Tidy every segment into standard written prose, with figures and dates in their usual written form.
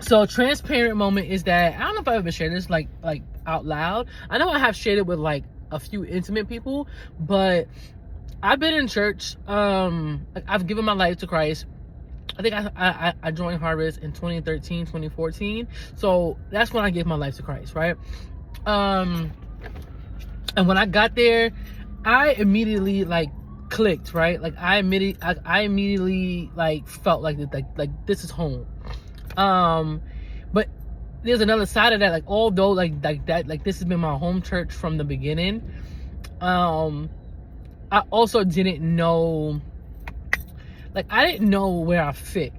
So transparent moment is that I don't know if I've ever shared this like out loud. I know I have shared it with like a few intimate people, but I've been in church. Like I've given my life to Christ. I think I joined Harvest in 2013, 2014. So that's when I gave my life to Christ, right? And when I got there, I immediately like clicked, right? Like I immediately like felt like this is home. But there's another side of that. Like although like this has been my home church from the beginning, I also didn't know. Like, I didn't know where I fit.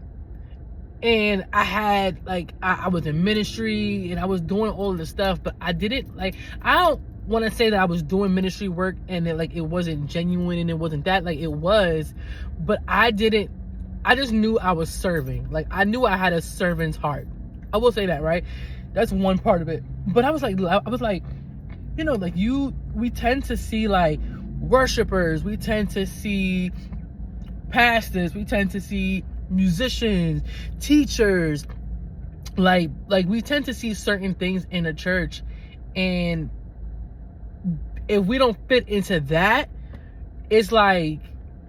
And I had, like, I was in ministry and I was doing all of this stuff, but I didn't, like, I don't want to say that I was doing ministry work and that, like, it wasn't genuine and it wasn't that. Like, it was, but I just knew I was serving. Like, I knew I had a servant's heart. I will say that, right? That's one part of it. But I was like, you know, like, we tend to see, like, worshipers. We tend to see pastors, we tend to see musicians, teachers, like we tend to see certain things in a church, and if we don't fit into that, it's like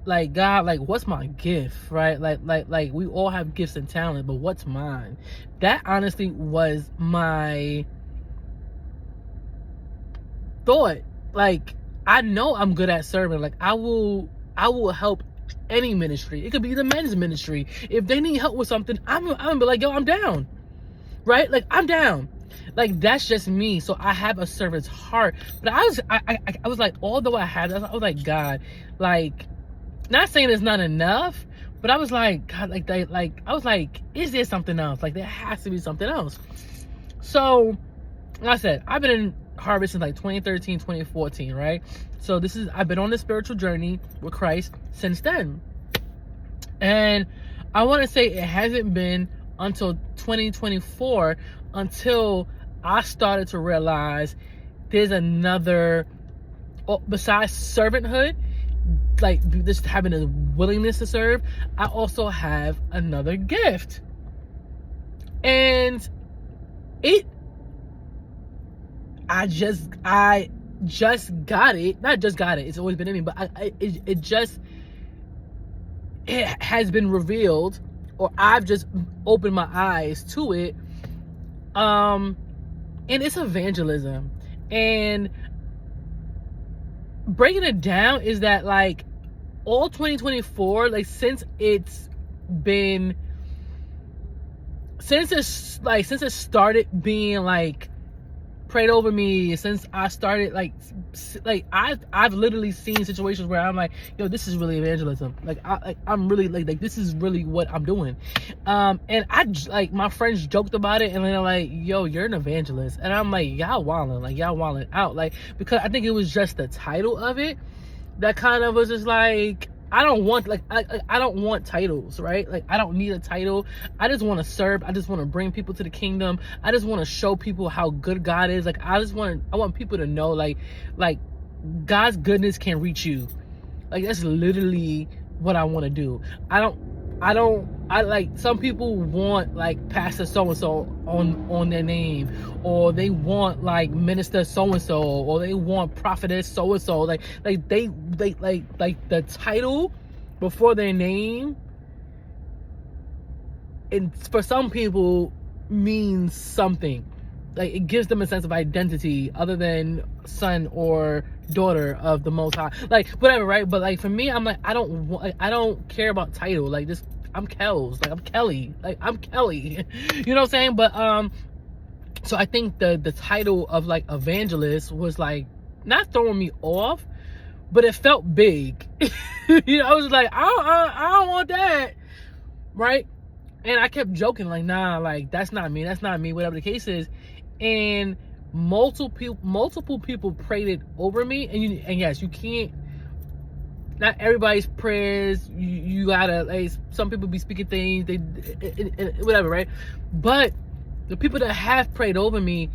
God, like what's my gift, right? Like we all have gifts and talent, but what's mine? That honestly was my thought. Like I know I'm good at serving. Like I will help any ministry. It could be the men's ministry. If they need help with something, I'm gonna be like, yo, I'm down, right? Like I'm down. Like that's just me. So I have a servant's heart. But I was like, although I had that, I was like, God, like, not saying it's not enough, but I was like, God, like I was like, is there something else? Like there has to be something else. So like I said, I've been in Harvest since like 2013, 2014, right? So I've been on this spiritual journey with Christ since then. And I want to say it hasn't been until 2024 until I started to realize there's another, besides servanthood, like just having a willingness to serve, I also have another gift. And I just got it. Not just got it. It's always been in me, but it has been revealed, or I've just opened my eyes to it. And it's evangelism. And breaking it down is that like all 2024, like since it started being like prayed over me, since I started like I've literally seen situations where I'm like, yo, this is really evangelism. Like I'm really like this is really what I'm doing. And I like my friends joked about it and they're like, yo, you're an evangelist. And I'm like, y'all wilding out, like, because I think it was just the title of it that kind of was just like, I don't want I don't want titles, right? Like I don't need a title. I just want to serve. I just want to bring people to the kingdom. I just want to show people how good God is. Like I want people to know like God's goodness can reach you. Like that's literally what I want to do. I like, some people want like pastor so and so on their name, or they want like minister so and so, or they want prophetess so and so. Like they like the title before their name, and for some people means something. Like it gives them a sense of identity other than son or daughter of the Most High, like whatever, right? But like for me, I'm like, I don't care about title. Like this, I'm Kels, like I'm Kelly, like I'm Kelly. You know what I'm saying? But so I think the title of like evangelist was like not throwing me off, but it felt big. You know, I was like, I don't want that, right? And I kept joking like, nah, like that's not me, whatever the case is. And multiple people prayed it over me, and yes, you can't, not everybody's prayers, you gotta, like, some people be speaking things, they whatever, right? But the people that have prayed over me,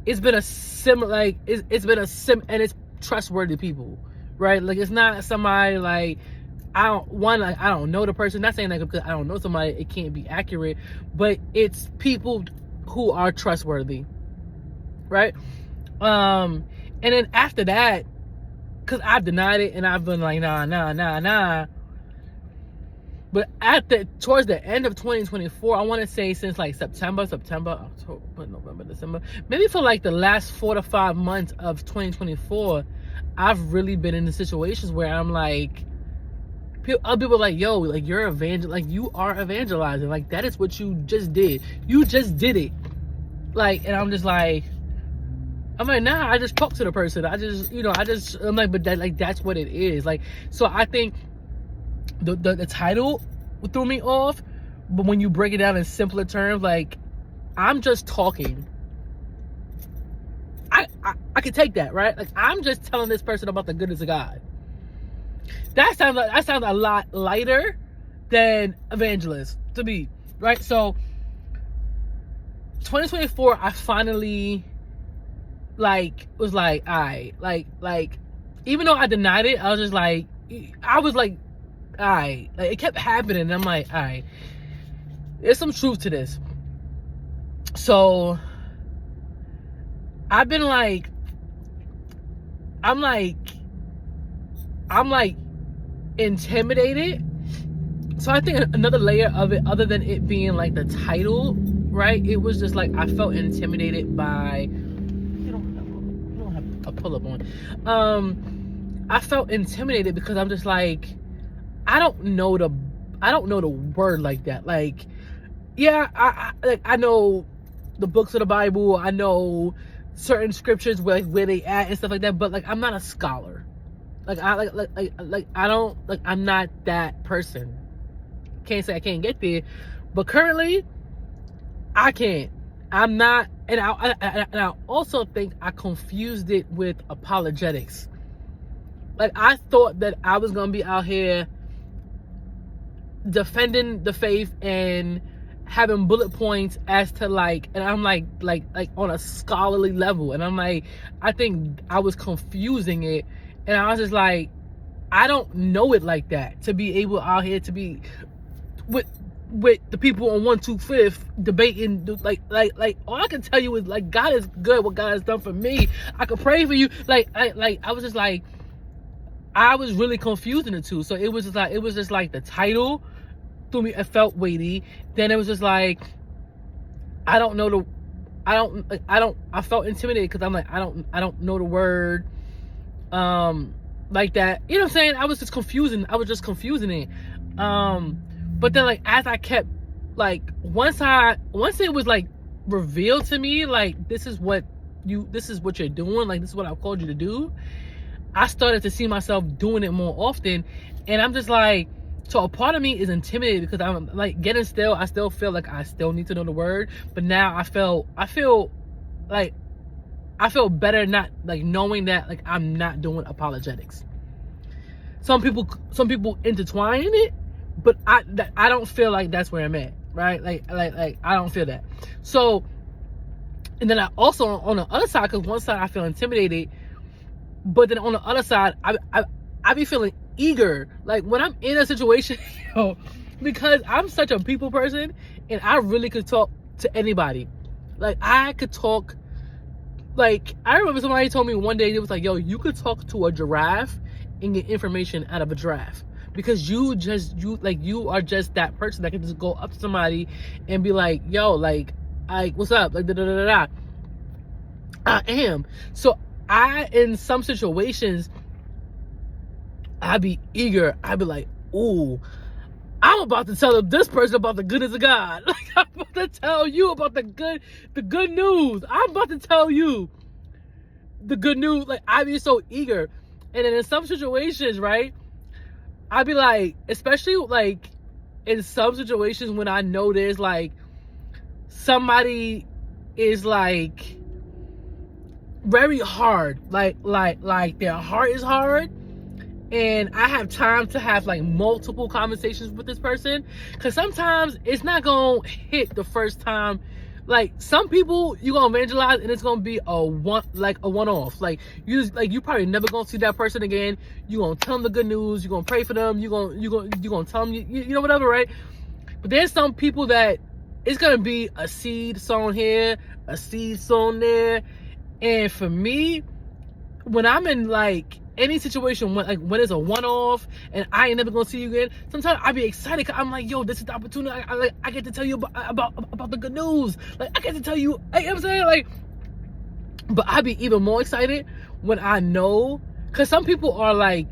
it's been a similar, like and it's trustworthy people, right? Like it's not somebody like I don't know the person. Not saying that because I don't know somebody, it can't be accurate, but it's people who are trustworthy, right? And then after that, because I've denied it and I've been like, nah. But towards the end of 2024, I want to say since like September, October, November, December, maybe for like the last 4 to 5 months of 2024, I've really been in the situations where I'm like, other people are like, yo, like you are evangelizing, like that is what you just did. You just did it. Like, and I'm like, nah, I just talked to the person. I'm like, but that's what it is. Like, so I think the title threw me off, but when you break it down in simpler terms, like, I'm just talking. I could take that, right? Like, I'm just telling this person about the goodness of God. That sounds a lot lighter than evangelist to me, right? So 2024, I finally was like, all right, like even though I denied it, I was like, all right, like it kept happening, and I'm like, all right, there's some truth to this. So I've been like, I'm intimidated. So I think another layer of it, other than it being like the title, right? It was just like I felt intimidated by. You don't have a pull up on. I felt intimidated because I'm just like, I don't know the word like that. Like, yeah, I know the books of the Bible. I know certain scriptures where they at and stuff like that. But like, I'm not a scholar. Like I don't, like, I'm not that person. Can't say I can't get there, but currently I can't. I'm not, and I also think I confused it with apologetics. Like, I thought that I was gonna be out here defending the faith and having bullet points as to like, and I'm like on a scholarly level, and I'm like, I think I was confusing it, and I was just like, I don't know it like that to be able out here to be with the people on 125th debating, like all I can tell you is like, God is good, what God has done for me. I could pray for you. I was just like, I was really confusing the two. So it was just like the title threw me, it felt weighty. Then it was just like, I felt intimidated because I'm like, I don't know the word like that. You know what I'm saying? I was just confusing it. But then, like, as I kept, like, once it was like revealed to me, like, this is what you're doing, like, this is what I've called you to do, I started to see myself doing it more often. And I'm just like, so a part of me is intimidated because I'm like I still feel like I still need to know the word, but now I feel better not like knowing that, like, I'm not doing apologetics. Some people intertwine in it, but I don't feel like that's where I'm at, right? Like I don't feel that. So, and then I also, on the other side, because one side I feel intimidated, but then on the other side I be feeling eager, like when I'm in a situation, because I'm such a people person, and I really could talk to anybody. Like, I could talk, like, I remember somebody told me one day, it was like, yo, you could talk to a giraffe and get information out of a giraffe, because you are just that person that can just go up to somebody and be like, yo, like, what's up, like, da. I am. So in some situations, I'd be eager. I'd be like, ooh, I'm about to tell this person about the goodness of God. Like, I'm about to tell you about the good news. I'm about to tell you the good news. Like, I'd be so eager. And then in some situations, right, I'd be like, especially like in some situations when I know there's like somebody is like very hard, like their heart is hard, and I have time to have like multiple conversations with this person, because sometimes it's not gonna hit the first time. Like some people you gonna evangelize and it's gonna be a one-off. Like you probably never gonna see that person again. You gonna tell them the good news. You gonna pray for them. You gonna tell them you know whatever, right? But there's some people that it's gonna be a seed sown here, a seed sown there, and for me, when I'm in like any situation when it's a one-off and I ain't never gonna see you again, sometimes I be excited because I'm like, yo, this is the opportunity. I get to tell you about the good news. Like I get to tell you, you know what I'm saying? Like, but I be even more excited when I know, because some people are like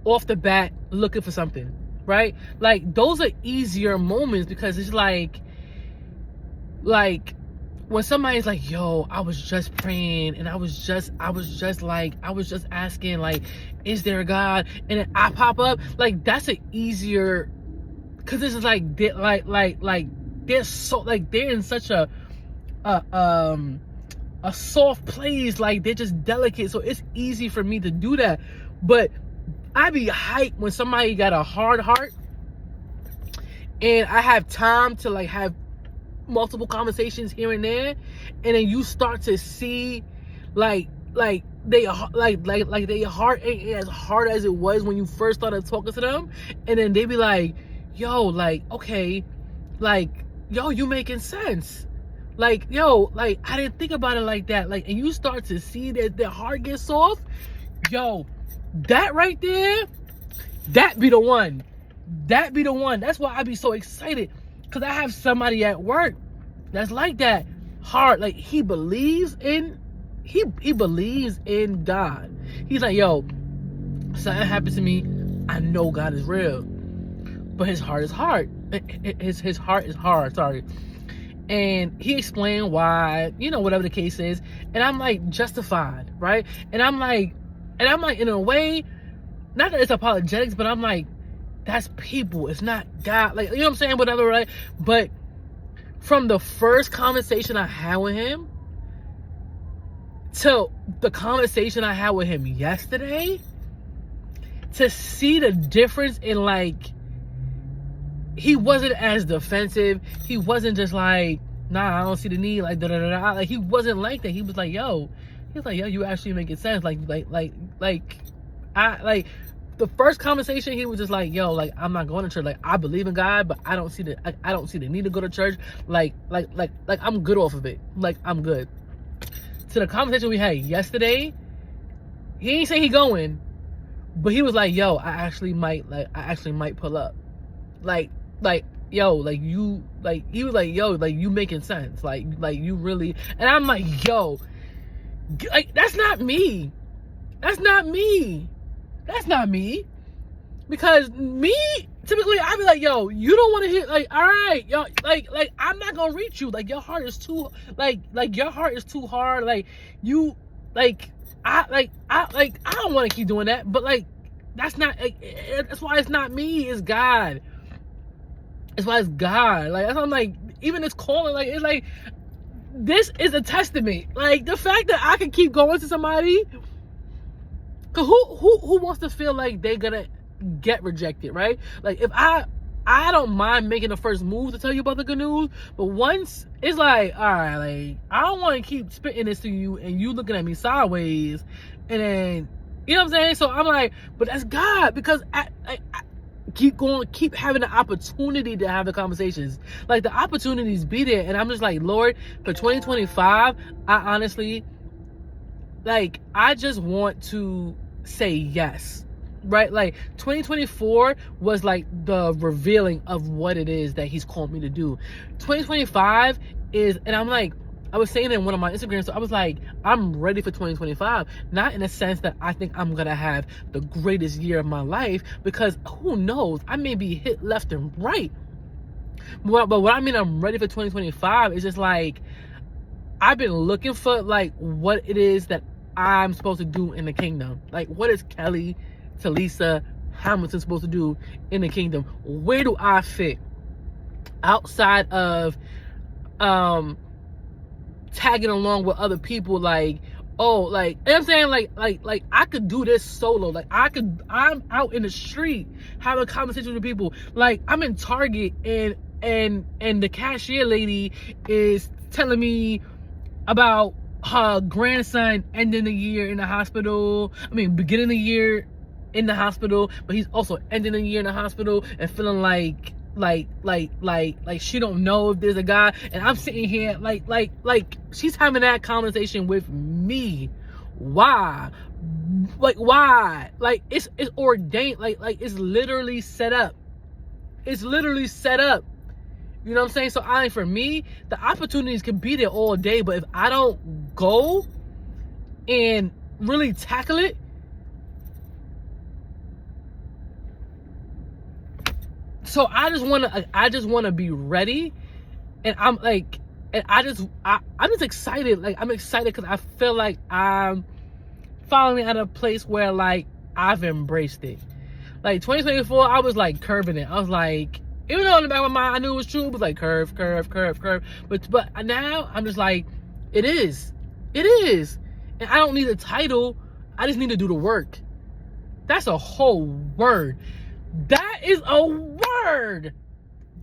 off the bat looking for something, right? Like those are easier moments because it's like when somebody's like, yo, I was just praying and I was just asking, like, is there a God? And then I pop up, like that's an easier, because this is like they're so like they're in such a soft place, like they're just delicate, so it's easy for me to do that. But I be hyped when somebody got a hard heart and I have time to like have multiple conversations here and there, and then you start to see like they heart ain't as hard as it was when you first started talking to them, and then they be like, yo, like, okay, like, yo, you making sense, like, yo, like I didn't think about it like that, like, and you start to see that their heart gets soft. Yo, that right there, that be the one. That's why I be so excited, because I have somebody at work that's like that. Hard, like he believes in God. He's like, yo, something happened to me, I know God is real, but his heart is hard. His heart is hard, sorry. And he explained why, whatever the case is, and I'm like, justified, right? And I'm like in a way, not that it's apologetics, but I'm like, that's people, it's not God, like, you know what I'm saying, whatever, right? But from the first conversation I had with him to the conversation I had with him yesterday, to see the difference in, like, he wasn't as defensive, he wasn't just like, nah, I don't see the need, like, da-da-da-da, like, he wasn't like that. He was like, yo, you actually make it sense, the first conversation, he was just like, yo, like, I'm not going to church. Like, I believe in God, but I don't see the need to go to church. Like, I'm good off of it. Like, I'm good. To the conversation we had yesterday, he ain't say he going, but he was like, yo, I actually might pull up. Like, yo, like, you, like, he was like, yo, like, you making sense. Like, you really, and I'm like, yo, like, that's not me. Because me, typically, I'd be like, yo, you don't want to hear, like, all right, yo, like, I'm not gonna reach you. Like, your heart is too, like, your heart is too hard. Like, you, like, I don't want to keep doing that. But, like, that's not, like, that's why it's not me, it's God. It's why it's God. Like, that's why I'm like, even this calling, like, it's like, this is a testament. Like, the fact that I can keep going to somebody, cause who wants to feel like they're gonna get rejected, right? Like, if I don't mind making the first move to tell you about the good news, but once it's like, all right, like, I don't want to keep spitting this to you and you looking at me sideways, and then, you know what I'm saying? So I'm like, but that's God, because I keep having the opportunity to have the conversations. Like, the opportunities be there, and I'm just like, Lord, for 2025, I honestly, like, I just want to say yes, right? Like, 2024 was like the revealing of what it is that he's called me to do. 2025 is, and I'm like, I was saying in one of my Instagrams, so I was like, I'm ready for 2025. Not in a sense that I think I'm gonna have the greatest year of my life, because who knows, I may be hit left and right. But what I mean, I'm ready for 2025 is just like, I've been looking for, like, what it is that I'm supposed to do in the kingdom. Like, what is Kelly Talisa Hamilton supposed to do in the kingdom? Where do I fit outside of tagging along with other people, like, oh, like, you know what I'm saying, like I could do this solo. Like I'm out in the street having conversations with people. Like I'm in Target and the cashier lady is telling me about her grandson ending the year in the hospital. I mean, beginning the year in the hospital, but he's also ending the year in the hospital and feeling like she don't know if there's a God. And I'm sitting here like she's having that conversation with me. Why? Like why? Like it's ordained. Like it's literally set up. It's literally set up. You know what I'm saying? So for me, the opportunities can be there all day, but if I don't go and really tackle it, so I just wanna be ready, and I'm just excited. Like I'm excited because I feel like I'm finally at a place where like I've embraced it. Like 2024, I was like curving it. I was like, even though in the back of my mind I knew it was true, it was like curve. But now I'm just like, it is, and I don't need a title. I just need to do the work. That's a whole word. That is a word.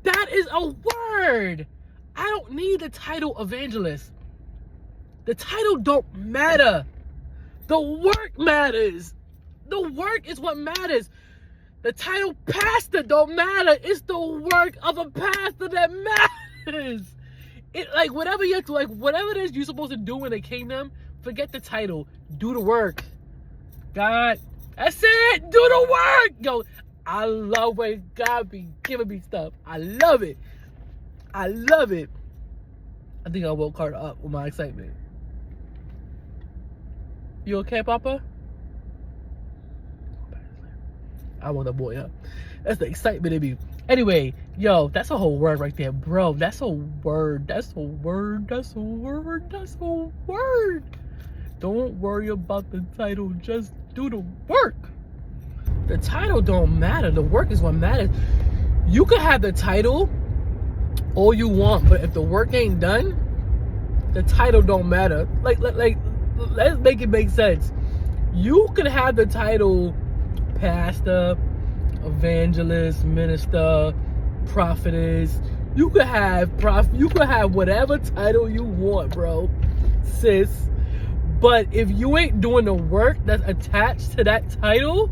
That is a word. I don't need the title evangelist. The title don't matter. The work matters. The work is what matters. The title pastor don't matter. It's the work of a pastor that matters. It like whatever it is you're supposed to do in the kingdom, forget the title. Do the work. God, that's it. Do the work. Yo, I love when God be giving me stuff. I love it. I love it. I think I woke Carter up with my excitement. You okay, Papa? I woke the boy up. That's the excitement in me. Anyway, yo, that's a whole word right there, bro. That's a word. That's a word. That's a word. That's a word. Don't worry about the title. Just do the work. The title don't matter. The work is what matters. You can have the title all you want, but if the work ain't done, the title don't matter. Like let's make it make sense. You can have the title pastor, evangelist, minister, prophetess. You could have whatever title you want, bro, sis. But if you ain't doing the work that's attached to that title,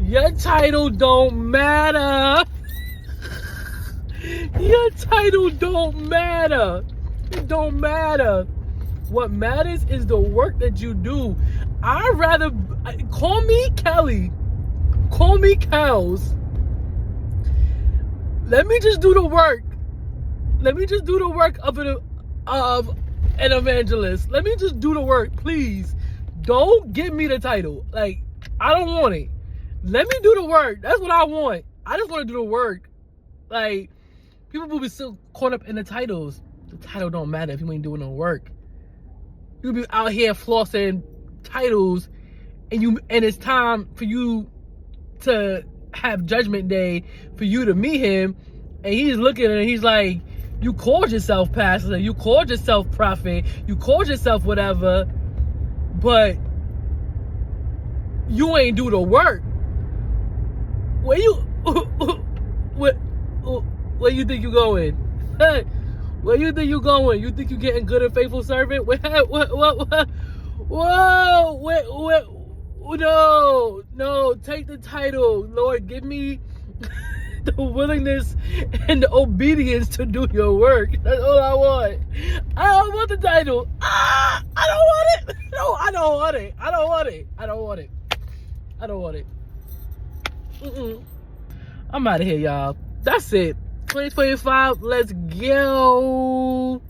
your title don't matter. Your title don't matter. It don't matter. What matters is the work that you do. I'd rather call me Kelly. Call me Kels. Let me just do the work. Let me just do the work of an evangelist. Let me just do the work, please. Don't give me the title. Like, I don't want it. Let me do the work. That's what I want. I just want to do the work. Like, people will be so caught up in the titles. The title don't matter if you ain't doing no work. You'll be out here flossing titles, and it's time for you to have judgment day, for you to meet him, and he's looking and he's like, you called yourself pastor, you called yourself prophet, you called yourself whatever, but you ain't do the work. Where you think you going? Where you think you going? You think you getting good and faithful servant? No, take the title. Lord, give me the willingness and the obedience to do your work. That's all I want. I don't want the title. I don't want it. No, I don't want it. I don't want it. I don't want it. I don't want it. I'm out of here, y'all. That's it. 2025, let's go.